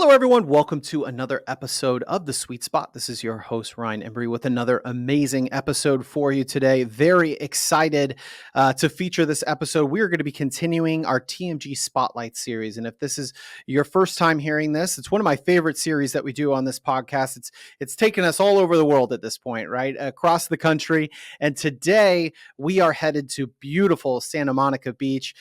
Hello, everyone. Welcome to another episode of The Sweet Spot. This is your host, Ryan Embry, with another amazing episode for you today. Very excited to feature this episode. We are going to be continuing our TMG Spotlight series. And if this is your first time hearing this, it's one of my favorite series that we do on this podcast. It's taken us all over the world at this point, right? Across the country. And today we are headed to beautiful Santa Monica Beach.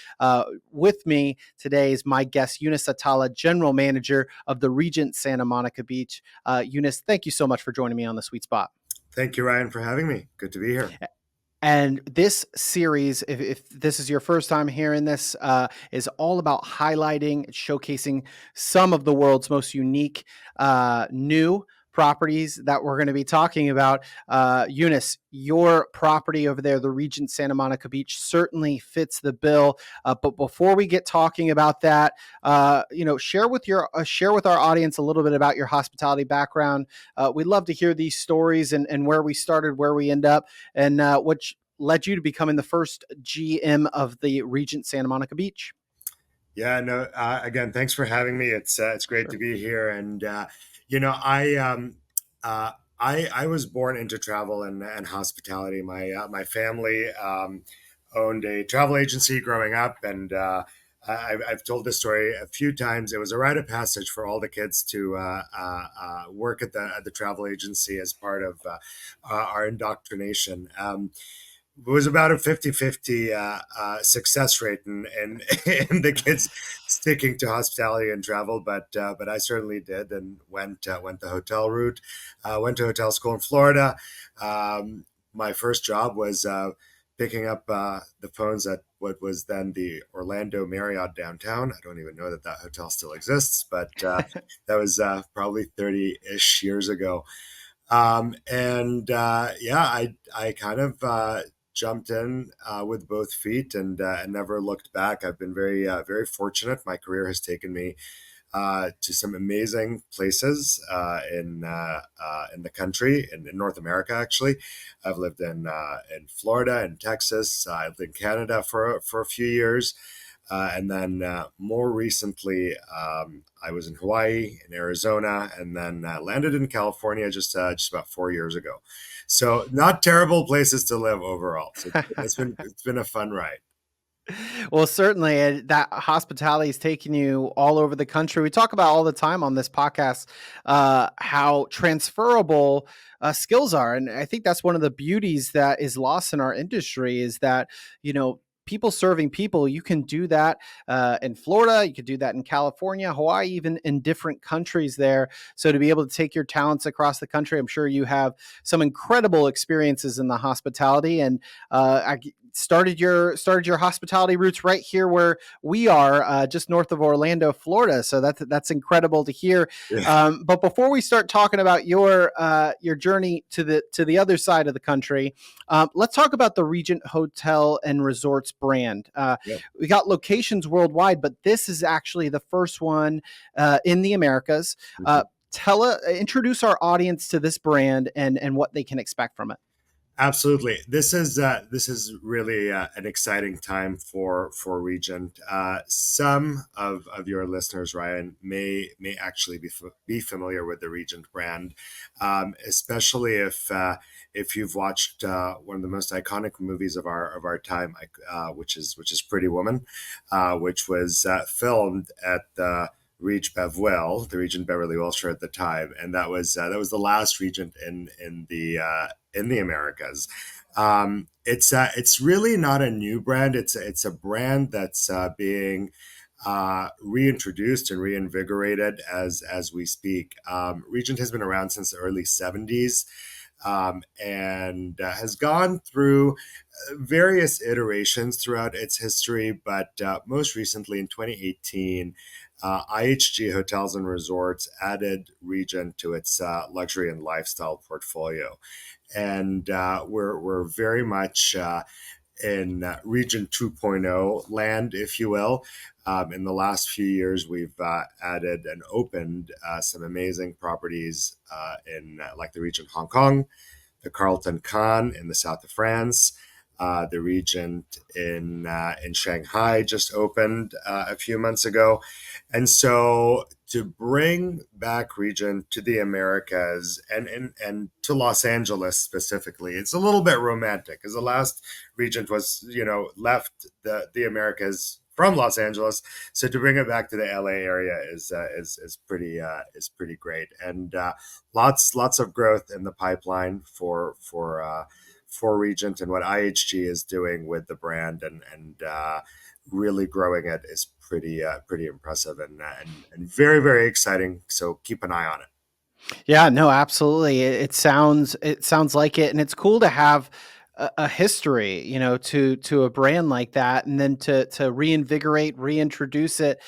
With me today is my guest, Younes Atallah, General Manager of the Regent Santa Monica Beach. Younes, thank you so much for joining me on the Sweet Spot. Thank you, Ryan, for having me. Good to be here. And this series, if this is your first time hearing this, is all about highlighting, showcasing some of the world's most unique new properties that we're going to be talking about. Younes, your property over there, the Regent Santa Monica Beach, certainly fits the bill. But before we get talking about that, share with our audience a little bit about your hospitality background. We'd love to hear these stories and where we started, where we end up, and what led you to becoming the first GM of the Regent Santa Monica Beach. Yeah, no. Again, thanks for having me. It's great Sure. to be here, and I was born into travel and hospitality. My family owned a travel agency growing up, and I've told this story a few times. It was a rite of passage for all the kids to work at the travel agency as part of our indoctrination. It was about a 50-50 success rate in the kids sticking to hospitality and travel, but I certainly did and went the hotel route. Went to hotel school in Florida. My first job was picking up the phones at what was then the Orlando Marriott downtown. I don't even know that hotel still exists, but that was probably 30-ish years ago. I kind of jumped in with both feet and never looked back. I've been very fortunate. My career has taken me to some amazing places in the country, in North America. Actually, I've lived in Florida and Texas. I lived in Canada for a few years. And then more recently, I was in Hawaii, in Arizona, and then landed in California just about 4 years ago. So not terrible places to live overall. So it's been a fun ride. Well, certainly that hospitality is taking you all over the country. We talk about all the time on this podcast how transferable skills are, and I think that's one of the beauties that is lost in our industry is that people serving people. You can do that in Florida, you could do that in California, Hawaii, even in different countries there. So to be able to take your talents across the country, I'm sure you have some incredible experiences in the hospitality, and I started your hospitality roots right here where we are, just north of Orlando, Florida. So that's incredible to hear. Yeah. But before we start talking about your journey to the other side of the country, let's talk about the Regent Hotel and Resorts brand. Yeah. We got locations worldwide, but this is actually the first one in the Americas. Introduce our audience to this brand and what they can expect from it. Absolutely. This is really an exciting time for Regent. Some of your listeners, Ryan, may actually be familiar with the Regent brand, especially if you've watched one of the most iconic movies of our time, which is Pretty Woman, which was filmed at the the Regent Beverly Wilshire at the time, and that was the last Regent in the Americas. It's really not a new brand. It's a brand that's being reintroduced and reinvigorated as we speak. Regent has been around since the early '70s. And has gone through various iterations throughout its history, but most recently in 2018, IHG Hotels and Resorts added Regent to its luxury and lifestyle portfolio, and we're very much in Regent 2.0 land, if you will. In the last few years, we've added and opened some amazing properties in like the Regent Hong Kong, the Carlton Cannes in the south of France, the Regent in Shanghai just opened a few months ago, and so to bring back Regent to the Americas and to Los Angeles specifically. It's a little bit romantic because the last Regent was, left the Americas from Los Angeles. So to bring it back to the LA area is pretty great, and lots of growth in the pipeline for Regent, and what IHG is doing with the brand and really growing it is pretty impressive and very very exciting. So keep an eye on it. Yeah, no, absolutely. It sounds like it, and it's cool to have a history, to a brand like that, and then to reinvigorate, reintroduce it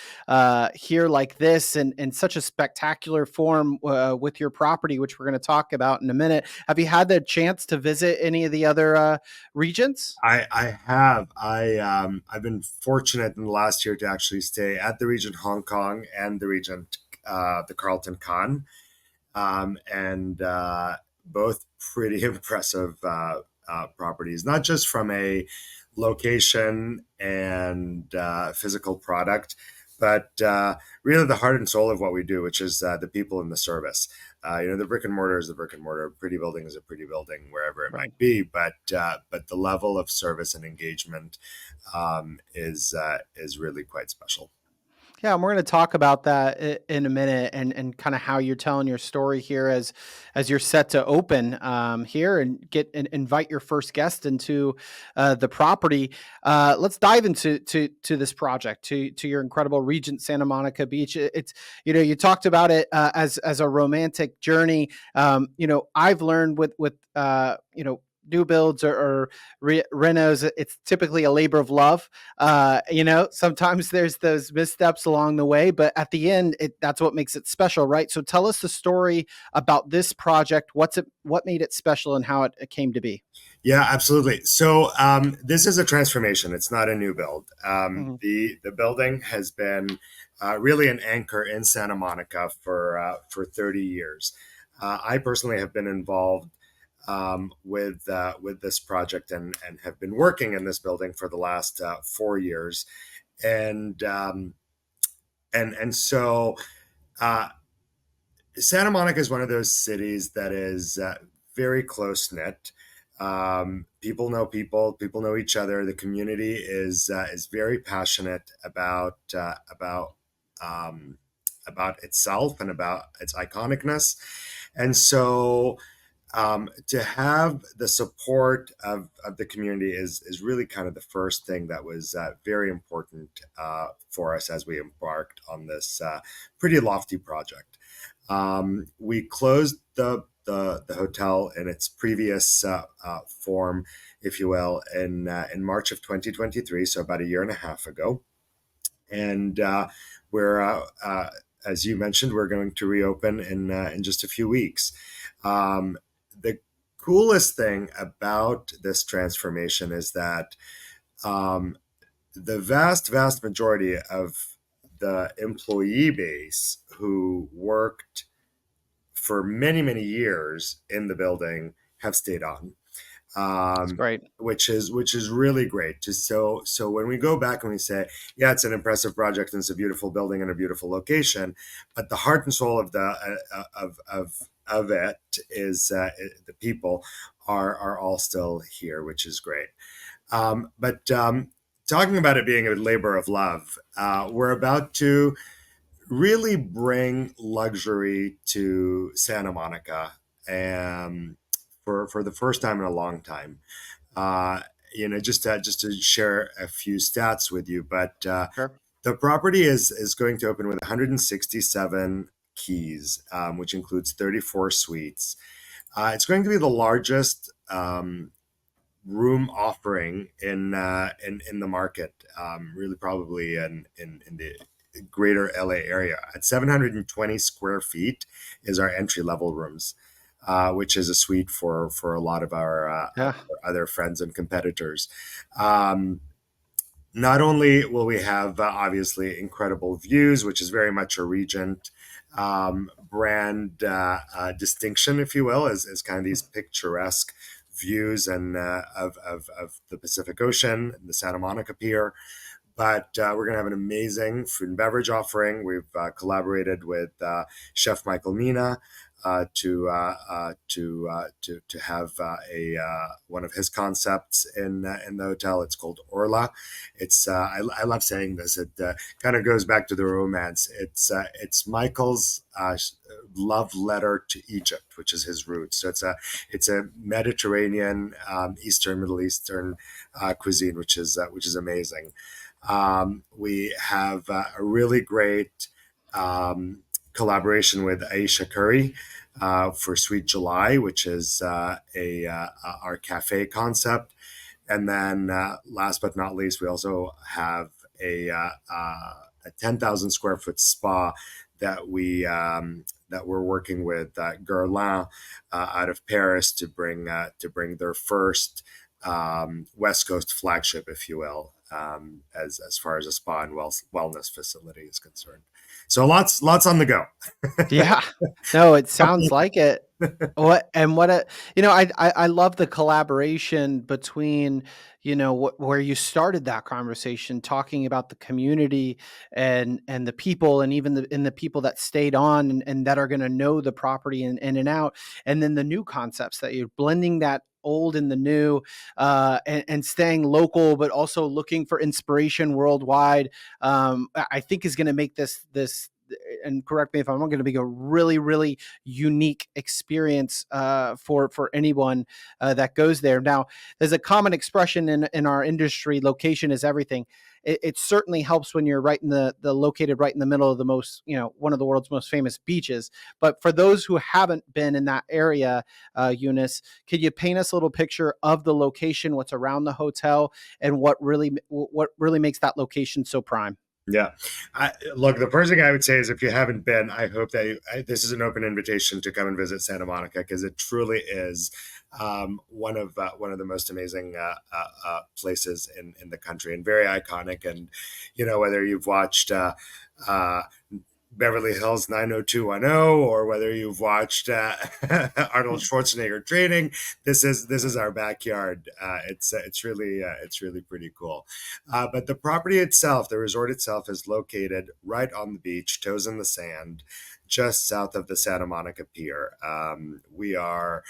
here like this, and in such a spectacular form with your property, which we're going to talk about in a minute. Have you had the chance to visit any of the other regions? I have I've been fortunate in the last year to actually stay at the Regent Hong Kong and the Regent the Carlton Cannes, and both pretty impressive properties, not just from a location and physical product, but really the heart and soul of what we do, which is the people and the service. The brick and mortar is the brick and mortar. Pretty building is a pretty building wherever it Right. might be, but the level of service and engagement is really quite special. Yeah, and we're going to talk about that in a minute, and kind of how you're telling your story here as you're set to open here and get and invite your first guest into the property. Let's dive into this project, to your incredible Regent Santa Monica Beach. It's, you talked about it as a romantic journey. I've learned with new builds or renos, it's typically a labor of love. Sometimes there's those missteps along the way, but at the end, that's what makes it special, right? So tell us the story about this project. What made it special, and how it came to be? Yeah, absolutely. So this is a transformation. It's not a new build. Mhm. The building has been really an anchor in Santa Monica for 30 years. I personally have been involved with this project and have been working in this building for the last 4 years, and so uh, Santa Monica is one of those cities that is very close knit. People know people. People know each other. The community is very passionate about itself and about its iconicness, and so to have the support of the community is really kind of the first thing that was very important for us as we embarked on this pretty lofty project. We closed the hotel in its previous form, if you will, in March of 2023, so about a year and a half ago, and we're as you mentioned, we're going to reopen in just a few weeks. The coolest thing about this transformation is that um, the vast majority of the employee base who worked for many years in the building have stayed on, That's um, great. which is really great. So when we go back and we say, yeah, it's an impressive project and it's a beautiful building and a beautiful location, but the heart and soul of of it is the people are all still here, which is great. But talking about it being a labor of love, we're about to really bring luxury to Santa Monica, and for the first time in a long time. Uh, just to share a few stats with you, but Sure. the property is going to open with 167 keys, which includes 34 suites. It's going to be the largest room offering in the market, really probably in the greater LA area. At 720 square feet is our entry level rooms, which is a suite for a lot of Yeah. our other friends and competitors. Um, Not only will we have obviously incredible views, which is very much a Regent brand distinction, if you will, as kind of these picturesque views and of the Pacific Ocean, the Santa Monica Pier, But we're going to have an amazing food and beverage offering. We've collaborated with Chef Michael Mina to have a one of his concepts in the hotel. It's called Orla. I love saying this. It kind of goes back to the romance. It's Michael's love letter to Egypt, which is his roots. So it's a Mediterranean, Eastern, Middle Eastern cuisine, which is amazing. We have a really great collaboration with Aisha Curry for Sweet July, which is our cafe concept. And then, last but not least, we also have a 10,000 square foot spa that we're working with Guerlain out of Paris to bring their first West Coast flagship, if you will, as far as a spa and wellness facility is concerned. So lots on the go. Yeah. No, it sounds like it. What a I love the collaboration between, where you started that conversation talking about the community and the people, and even the people that stayed on and that are going to know the property in and out, and then the new concepts that you're blending that old and the new, and staying local but also looking for inspiration worldwide. I think is going to make this, and correct me if I'm wrong, going to be a really, really unique experience for anyone that goes there. Now, there's a common expression in our industry: location is everything. It certainly helps when you're right in the located right in the middle of the most, one of the world's most famous beaches. But for those who haven't been in that area, Younes, could you paint us a little picture of the location, what's around the hotel, and what really makes that location so prime? Yeah. Look, the first thing I would say is if you haven't been, I hope that this is an open invitation to come and visit Santa Monica because it truly is one of the most amazing places in the country and very iconic. And, whether you've watched uh, Beverly Hills 90210 or whether you've watched Arnold Schwarzenegger training, this is our backyard. It's really pretty cool. But the property itself, the resort itself, is located right on the beach, toes in the sand, just south of the Santa Monica Pier. We are,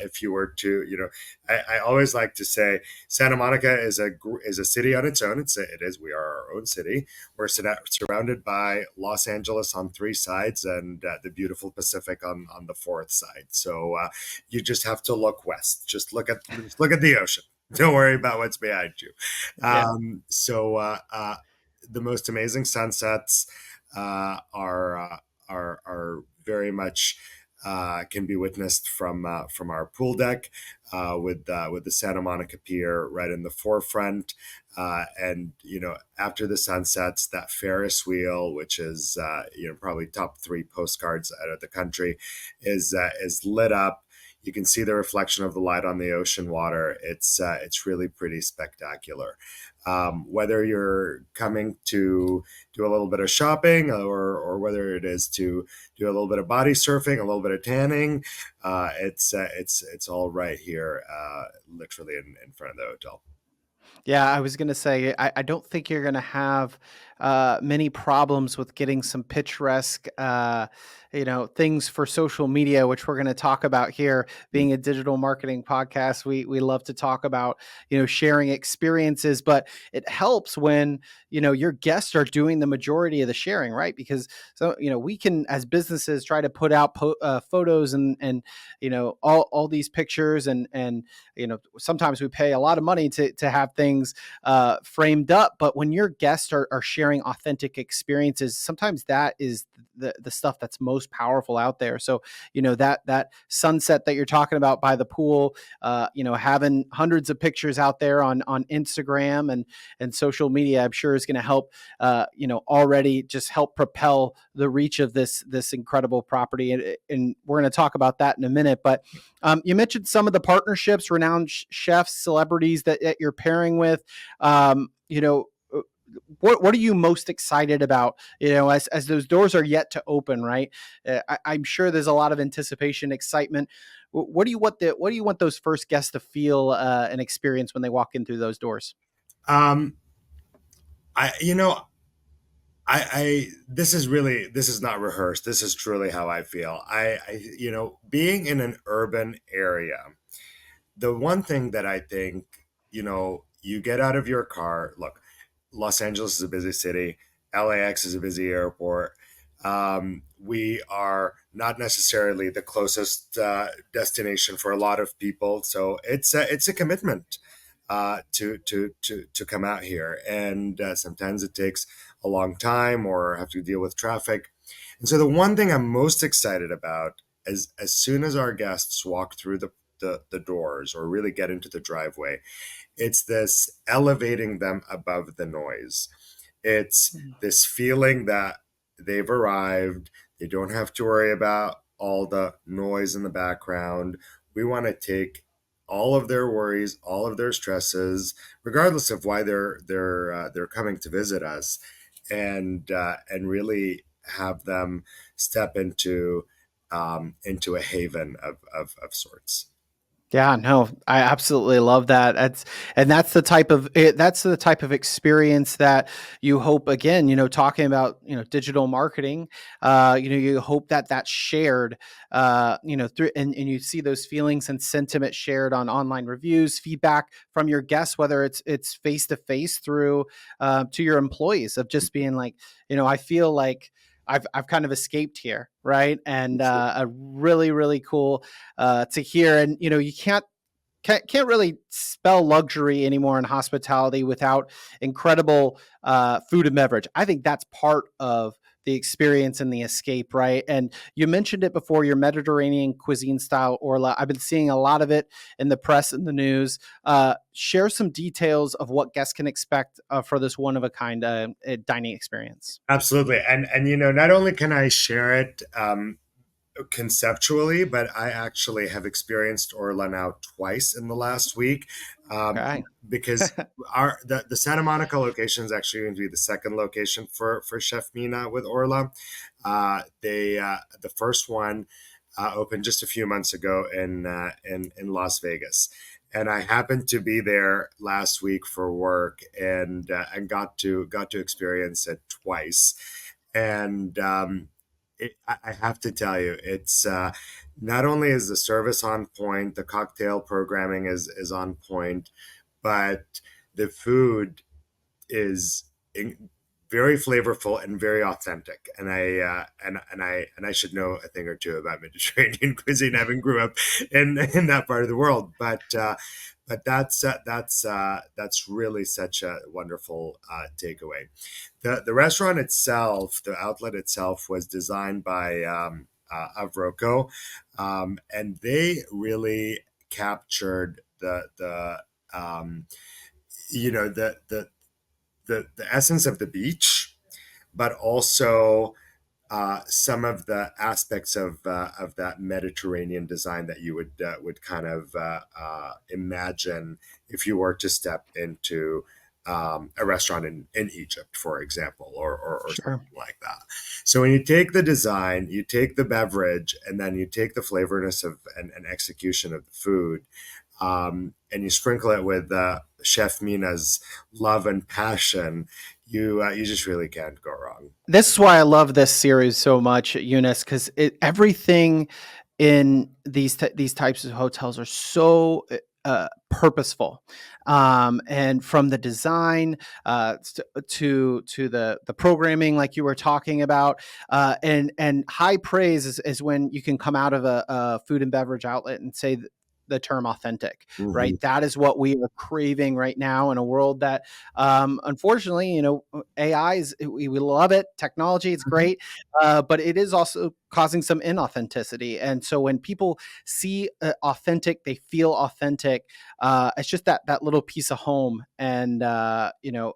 if you were to, I always like to say Santa Monica is a city on its own. It is. We are our own city. We're surrounded by Los Angeles on three sides and the beautiful Pacific on the fourth side. So you just have to look west. Just look at the ocean. Don't worry about what's behind you. Yeah. The most amazing sunsets are very much can be witnessed from our pool deck with the Santa Monica Pier right in the forefront. And after the sun sets, that Ferris wheel, which is probably top three postcards out of the country, is lit up. You can see the reflection of the light on the ocean water. It's really pretty spectacular. Whether you're coming to do a little bit of shopping or whether it is to do a little bit of body surfing, a little bit of tanning, it's all right here, literally in front of the hotel. Yeah, I was going to say, I don't think you're going to have many problems with getting some picturesque, things for social media, which we're going to talk about here. Being a digital marketing podcast, we love to talk about, sharing experiences, but it helps when, your guests are doing the majority of the sharing, right? Because we can, as businesses, try to put out photos and all these pictures, and sometimes we pay a lot of money to have things framed up. But when your guests are sharing authentic experiences, sometimes that is the stuff that's most powerful out there. So that sunset that you're talking about by the pool, having hundreds of pictures out there on Instagram and social media, I'm sure is going to help already just help propel the reach of this incredible property. And we're going to talk about that in a minute. But you mentioned some of the partnerships, renowned chefs, celebrities that you're pairing with. Um, you know, uh, what are you most excited about? As those doors are yet to open, right? I'm sure there's a lot of anticipation, excitement. What do you want those first guests to feel and experience when they walk in through those doors? Um, I, this is really, this is not rehearsed. This is truly how I feel. Being in an urban area, the one thing that I think, you get out of your car. Look, Los Angeles is a busy city. LAX is a busy airport. We are not necessarily the closest destination for a lot of people, so it's a commitment to come out here, and sometimes it takes a long time or have to deal with traffic. And so the one thing I'm most excited about is as soon as our guests walk through the doors or really get into the driveway, it's this elevating them above the noise. It's this feeling that they've arrived. They don't have to worry about all the noise in the background. We want to take all of their worries, all of their stresses, regardless of why they're coming to visit us, and really have them step into a haven of sorts. Yeah, no, I absolutely love that. That's the type of that's the type of experience that you hope, again, talking about, digital marketing, you hope that that's shared, through, and you see those feelings and sentiment shared on online reviews, feedback from your guests, whether it's face to face through to your employees, of just being like, I feel like I've kind of escaped here, right? And a really really cool to hear. And you can't really spell luxury anymore in hospitality without incredible food and beverage. I think that's part of the experience and the escape, right? And you mentioned it before, your Mediterranean cuisine style orla. I've been seeing a lot of it in the press and the news. Share some details of what guests can expect for this one of a kind dining experience. Absolutely. And not only can I share it conceptually, but I actually have experienced Orla now twice in the last week, um, Okay. because the Santa Monica location is actually going to be the second location for Chef Mina with Orla. They The first one opened just a few months ago in Las Vegas. And I happened to be there last week for work, and got to experience it twice. And I have to tell you, it's not only is the service on point, the cocktail programming is on point, but the food is very flavorful and very authentic. And I should know a thing or two about Mediterranean cuisine, having grew up in that part of the world. But that's really such a wonderful takeaway. The restaurant itself, the outlet itself, was designed by Avroco, and they really captured the the essence of the beach, but also some of the aspects of that Mediterranean design that you would kind of imagine if you were to step into a restaurant in Egypt, for example, or Sure. something like that. So when you take the design, you take the beverage, and then you take the flavorness of and execution of the food, and you sprinkle it with Chef Mina's love and passion, you just really can't go wrong. This is why I love this series so much, Eunice, because everything in these types of hotels are so purposeful, and from the design to the programming, like you were talking about, and high praise is when you can come out of a food and beverage outlet and say the term authentic, Mhm. right? That is what we are craving right now in a world that, unfortunately, AI is, we love it. Technology, it's great, but it is also causing some inauthenticity. And so when people see authentic, they feel authentic. It's just that little piece of home, and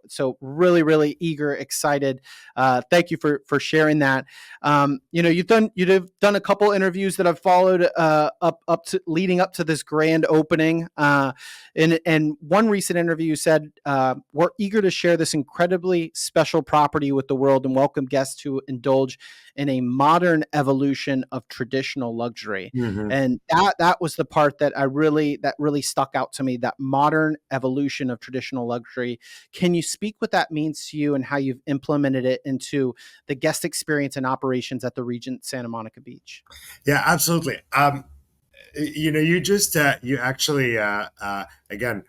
so really, really eager, excited. Thank you for sharing that. You've done a couple interviews that I've followed up to leading up to this this grand opening. In one recent interview, you said, "We're eager to share this incredibly special property with the world and welcome guests to indulge in a modern evolution of traditional luxury." Mhm. And that was the part that really stuck out to me. That modern evolution of traditional luxury. Can you speak what that means to you and how you've implemented it into the guest experience and operations at the Regent Santa Monica Beach? Yeah, absolutely. You just you actually again,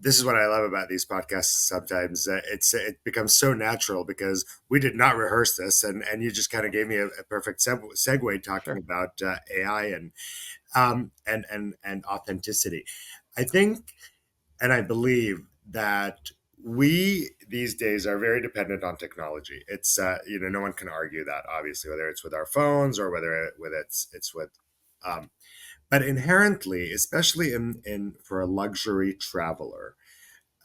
this is what I love about these podcasts. Sometimes it becomes so natural because we did not rehearse this, and you just kind of gave me a perfect segue talking Sure. about AI and authenticity. I think, and I believe that we these days are very dependent on technology. It's no one can argue that, obviously, whether it's with our phones or whether it's with um, but inherently, especially in for a luxury traveler,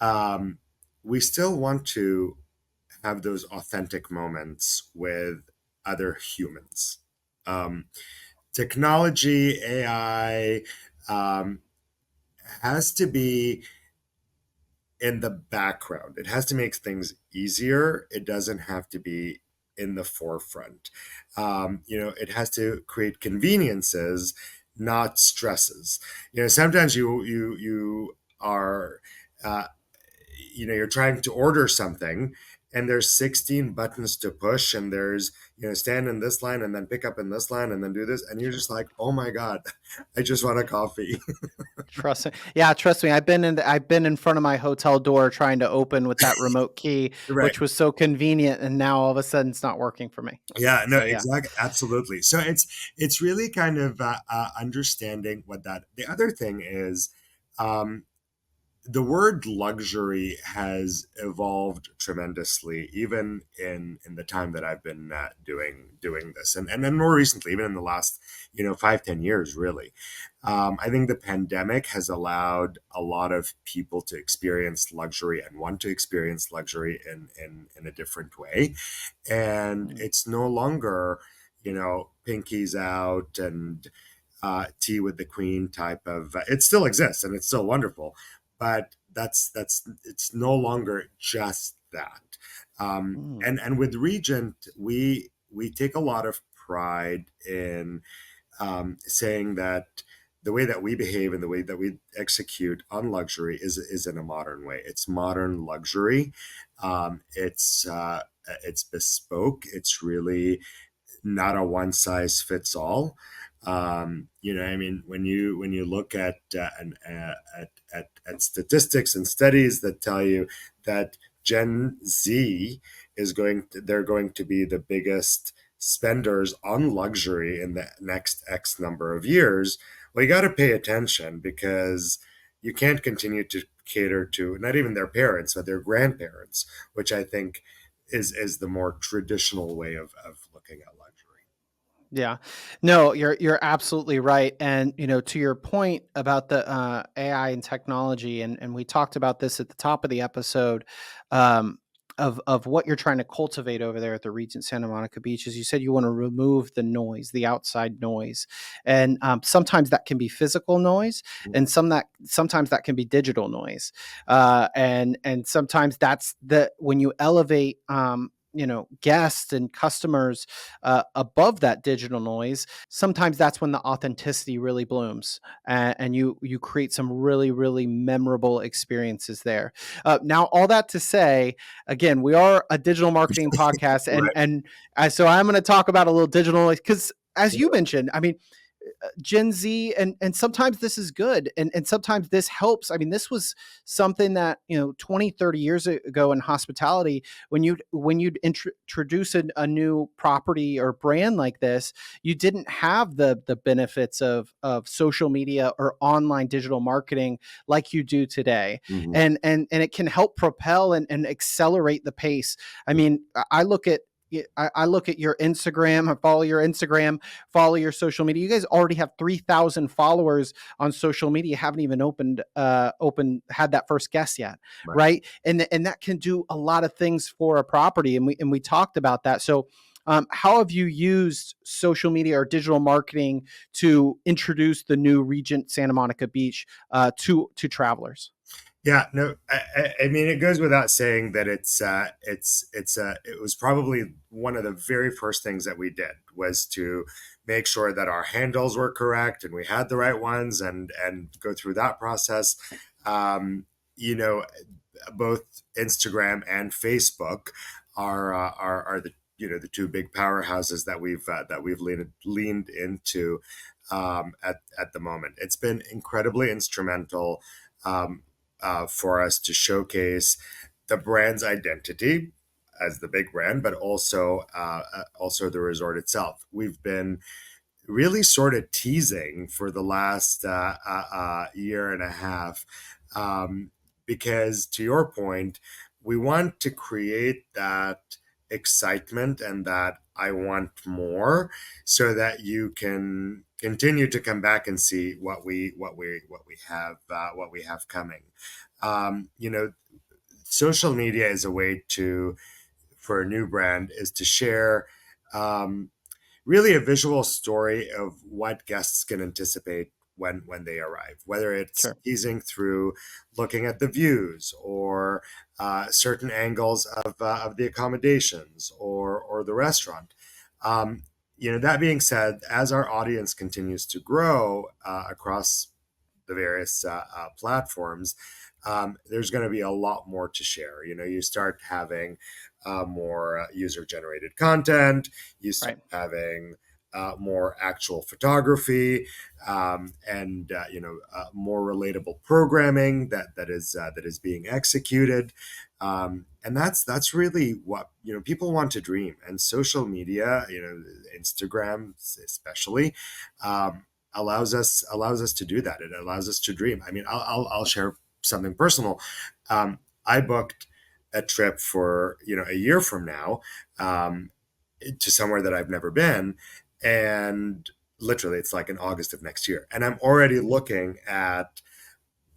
um, we still want to have those authentic moments with other humans. Um, Technology, AI, um, has to be in the background. It has to make things easier. It doesn't have to be in the forefront. It has to create conveniences, not stresses. Sometimes you are, uh, you're trying to order something, and there's 16 buttons to push, and there's stand in this line and then pick up in this line and then do this, and you're just like, oh my god, I just want a coffee. Trust me. Yeah, trust me. I've been in front of my hotel door trying to open with that remote key, Right. which was so convenient, and now all of a sudden it's not working for me. Yeah, no, So yeah. exactly, absolutely. So it's really kind of understanding what that. The other thing is, um, the word luxury has evolved tremendously, even in the time that I've been doing this, and then more recently, even in the last 5-10 years, really. I think the pandemic has allowed a lot of people to experience luxury and want to experience luxury in a different way, and Mm, it's no longer pinkies out and tea with the queen type of. It still exists and it's still wonderful, but that's it's no longer just that. mm, And with Regent, we take a lot of pride in saying that the way that we behave and the way that we execute on luxury is in a modern way. It's modern luxury. It's bespoke. It's really not a one size fits all. I mean, when you look at statistics and studies that tell you that Gen Z they're going to be the biggest spenders on luxury in the next X number of years. Well, you got to pay attention because you can't continue to cater to not even their parents, but their grandparents, which I think is the more traditional way of looking at luxury. yeah. No, you're absolutely right. And to your point about the AI and technology, and we talked about this at the top of the episode, um, of what you're trying to cultivate over there at the Regent Santa Monica Beach. As you said, you want to remove the noise, the outside noise, and sometimes that can be physical noise, and sometimes that can be digital noise, and sometimes that's the when you elevate. Guests and customers above that digital noise, sometimes that's when the authenticity really blooms, and you create some really memorable experiences there. Now, all that to say, again, we are a digital marketing podcast, Right. and so I'm going to talk about a little digital noise because, as you mentioned, I mean, Gen Z, and sometimes this is good, and sometimes this helps. I mean, this was something that 20, 30 years ago in hospitality, when you'd introduce a new property or brand like this, you didn't have the benefits of social media or online digital marketing like you do today, Mhm. and it can help propel and accelerate the pace. I mean, I look at your Instagram, I follow your Instagram, follow your social media. You guys already have 3,000 followers on social media. Haven't even had that first guest yet, Right. right? And that can do a lot of things for a property, and we talked about that. So How have you used social media or digital marketing to introduce the new Regent Santa Monica Beach to travelers? Yeah, no, I mean, it goes without saying that it was probably one of the very first things that we did was to make sure that our handles were correct and we had the right ones, and go through that process. Um, you know, both Instagram and Facebook are the the two big powerhouses that we've leaned into at the moment. It's been incredibly instrumental. For us to showcase the brand's identity as the big brand, but also the resort itself. We've been really sort of teasing for the last year and a half, um, because to your point, we want to create that excitement and that I want more, so that you can continue to come back and see what we have coming. You know, social media is a way to for a new brand is to share um, really a visual story of what guests can anticipate when they arrive, whether it's Sure. teasing through looking at the views or certain angles of the accommodations or the restaurant. Um, that being said, as our audience continues to grow across the various platforms, there's going to be a lot more to share. You start having more user generated content, you start Right. having more actual photography, and more relatable programming that is being executed, and that's really what people want to dream. And social media, Instagram especially, um, allows us to do that. It allows us to dream. I mean, I'll share something personal. I booked a trip for a year from now, um, to somewhere that I've never been, and literally it's like in August of next year, and I'm already looking at,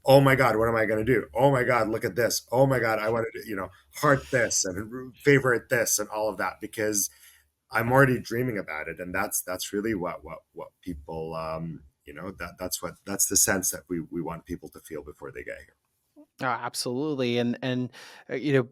oh my god, what am I going to do? Oh my god, look at this. Oh my god, I wanted to heart this and favorite this and all of that, because I'm already dreaming about it, and that's really what people that's the sense that we want people to feel before they get here. Oh, absolutely, and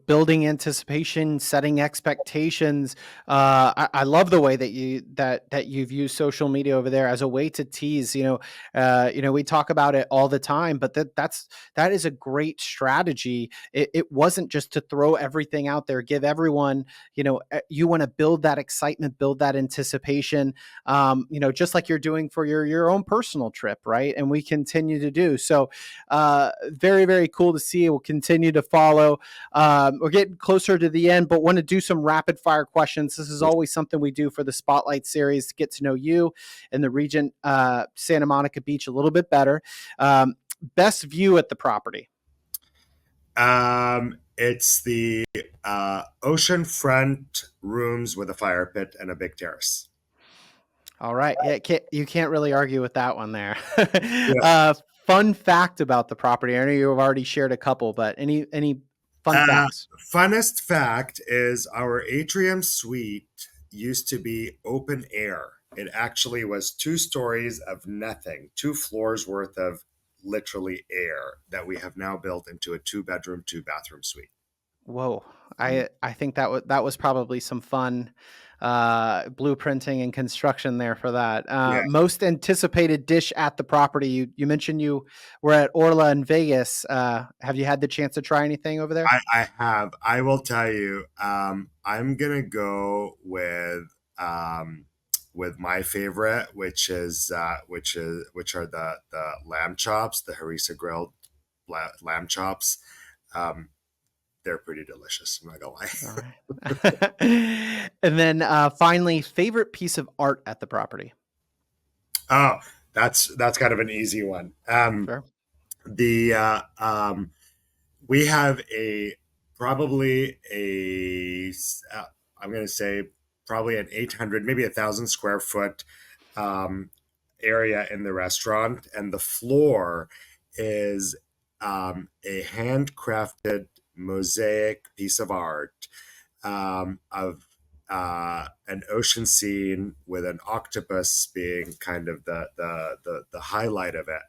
building anticipation, setting expectations. I love the way that you've used social media over there as a way to tease. We talk about it all the time, but that is a great strategy. It wasn't just to throw everything out there, give everyone. You want to build that excitement, build that anticipation. Just like you're doing for your own personal trip, right? And we continue to do so. Very, very cool to see. We'll continue to follow. We're getting closer to the end, but want to do some rapid fire questions. This is always something we do for the Spotlight series to get to know you and the Regent Santa Monica Beach a little bit better. Best view at the property. It's the oceanfront rooms with a fire pit and a big terrace. All right. Yeah, you can't really argue with that one there. Yeah. uh, Fun fact about the property. I know you've already shared a couple, but any fun Uh, facts? Funnest fact is our atrium suite used to be open air. It actually was 2 stories of nothing, 2 floors worth of literally air that we have now built into a 2 bedroom, 2 bathroom suite. Whoa. I think that was probably some fun blueprinting and construction there for that. Yeah, Most anticipated dish at the property. You mentioned you were at Orla in Vegas. Have you had the chance to try anything over there? I have. I will tell you, I'm gonna go with my favorite, which are the lamb chops, the harissa grilled lamb chops. Um, they're pretty delicious. I'm not gonna lie. All right. And then finally, favorite piece of art at the property. Oh, that's kind of an easy one. Sure. The We have a probably a I'm going to say probably an 800, maybe 1,000 square foot um, area in the restaurant, and the floor is a handcrafted mosaic piece of art, of an ocean scene with an octopus being kind of the highlight of it.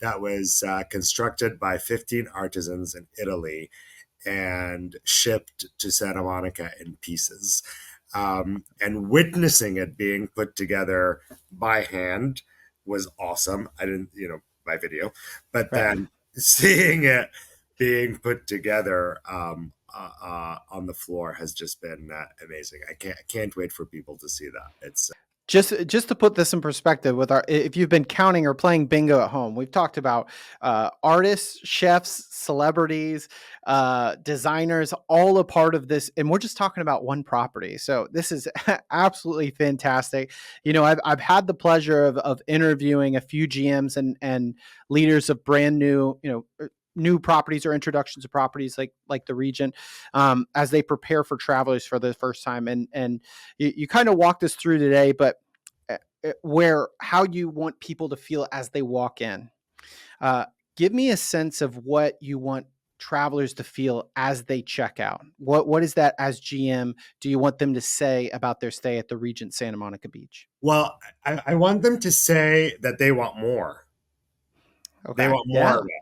That was constructed by 15 artisans in Italy and shipped to Santa Monica in pieces. And witnessing it being put together by hand was awesome. I didn't, by video, but Right. then seeing it being put together on the floor has just been amazing. I can't wait for people to see that. It's Just to put this in perspective, with our, if you've been counting or playing bingo at home, we've talked about artists, chefs, celebrities, designers, all a part of this, and we're just talking about one property. So this is absolutely fantastic. I've had the pleasure of interviewing a few GMs and leaders of brand new, new properties or introductions of properties like the Regent, as they prepare for travelers for the first time. And you kind of walked us through today, but where how you want people to feel as they walk in. Uh, Give me a sense of what you want travelers to feel as they check out. What is that as GM? Do you want them to say about their stay at the Regent Santa Monica Beach? well, I want them to say that they want more. They Okay. want more of Yeah. it.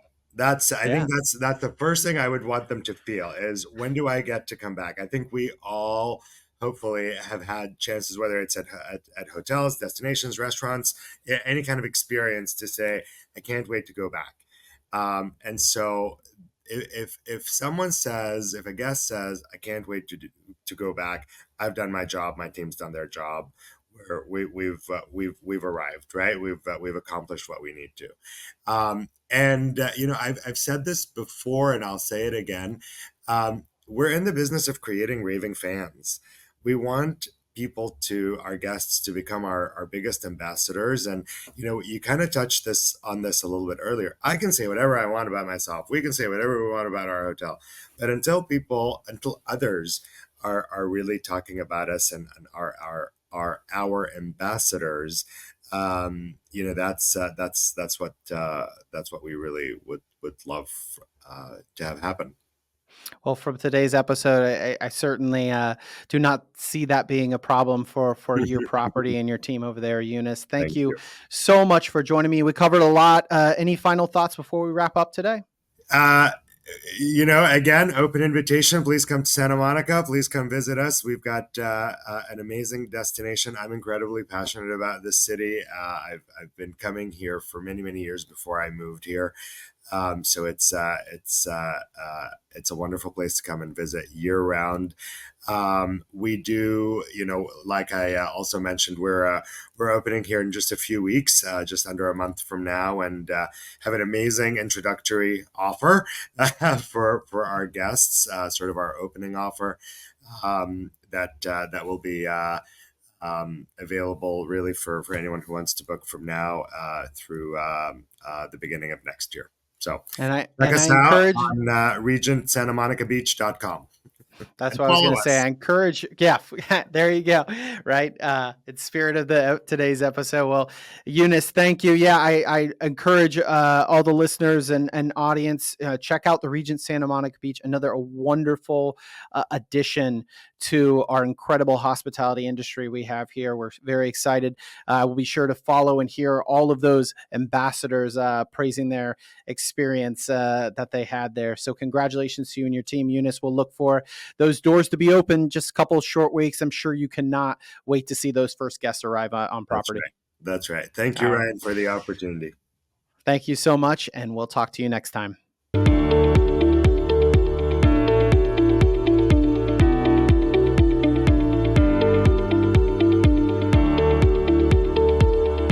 I think Yeah. that's the first thing I would want them to feel is, when do I get to come back? I think we all hopefully have had chances, whether it's at hotels, destinations, restaurants, any kind of experience, to say, I can't wait to go back. And so if someone says, if a guest says, I can't wait to go back, I've done my job, my team's done their job. We've arrived, right? We've accomplished what we need to. And I've said this before, and I'll say it again. We're in the business of creating raving fans. We want our guests to become our biggest ambassadors. And you kind of touched this a little bit earlier. I can say whatever I want about myself. We can say whatever we want about our hotel. But until others are really talking about us and are our ambassadors, that's what we really would love to have happen. Well, from today's episode, I certainly do not see that being a problem for your property and your team over there, Eunice. Thank Thank you you. so much for joining me. We covered a lot. Any final thoughts before we wrap up today? Uh, again, open invitation. Please come to Santa Monica. Please come visit us. We've got an amazing destination. I'm incredibly passionate about this city. I've been coming here for many, many years before I moved here. So it's a wonderful place to come and visit year round. We do, like I also mentioned, we're opening here in just a few weeks, just under a month from now, and have an amazing introductory offer for our guests, sort of our opening offer, that will be available really for anyone who wants to book from now through the beginning of next year. So And I check and I us out encourage. on regentsantamonicabeach.com That's and what I was follow going to say. us. I encourage, yeah, there you go. Right. It's spirit of the today's episode. Well, Eunice, thank you. Yeah, I encourage all the listeners and audience, check out the Regent Santa Monica Beach. Another wonderful addition to our incredible hospitality industry we have here. We're very excited. We'll be sure to follow and hear all of those ambassadors praising their experience that they had there. So congratulations to you and your team, Eunice. We'll look for those doors to be open just a couple of short weeks. I'm sure you cannot wait to see those first guests arrive on That's property. right. That's right. Thank you, All right. Ryan, for the opportunity. Thank you so much, and we'll talk to you next time.